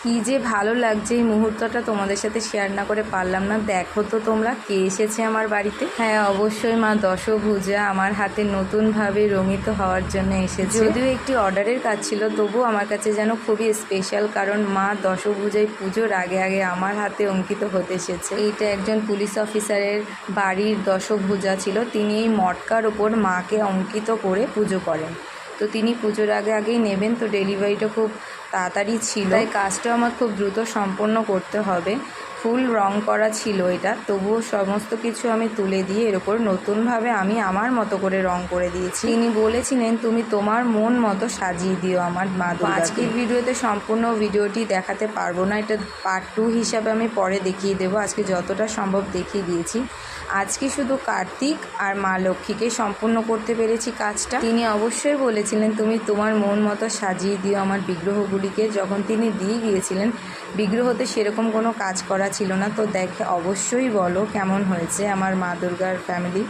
কি যে ভালো লাগছে এই মুহূর্তটা তোমাদের সাথে শেয়ার না করে পারলাম না। দেখো তো তোমরা কে এসেছে আমার বাড়িতে। হ্যাঁ, অবশ্যই মা দশভুজা আমার হাতে নতুনভাবে রঙিত হওয়ার জন্য এসেছে। যদিও একটি অর্ডারের কাজ ছিল, তবুও আমার কাছে যেন খুবই স্পেশাল, কারণ মা দশভুজায় পুজোর আগে আগে আমার হাতে অঙ্কিত হতে এসেছে। এইটা একজন পুলিশ অফিসারের বাড়ির দশভুজা ছিল। তিনি এই মটকার ওপর মাকে অঙ্কিত করে পুজো করেন। তো তিনি পুজোর আগে আগেই নেবেন, তো ডেলিভারিটা খুব তাড়াতাড়ি ছিল, তাই কাজটাও আমার খুব দ্রুত সম্পন্ন করতে হবে। ফুল রং করা ছিল এটা, তবুও সমস্ত কিছু আমি তুলে দিয়ে এর ওপর নতুনভাবে আমি আমার মতো করে রং করে দিয়েছি। তিনি বলেছিলেন তুমি তোমার মন মতো সাজিয়ে দিও আমার মা দুর্গাকে। আজকের ভিডিওতে সম্পূর্ণ ভিডিওটি দেখাতে পারবো না, এটা পার্ট 2 হিসাবে আমি পরে দেখিয়ে দেবো। আজকে যতটা সম্ভব দেখিয়ে দিয়েছি। আজকে শুধু কার্তিক আর মা লক্ষ্মীকে সম্পূর্ণ করতে পেরেছি কাজটা। তিনি অবশ্যই বলেছিলেন তুমি তোমার মন মতো সাজিয়ে দিও আমার বিগ্রহগুলিকে। যখন তিনি দিয়ে গিয়েছিলেন, বিগ্রহতে সেরকম কোনো কাজ করা ছিল না। তো দেখে অবশ্যই বলো কেমন হয়েছে আমার মা দুর্গার ফ্যামিলি।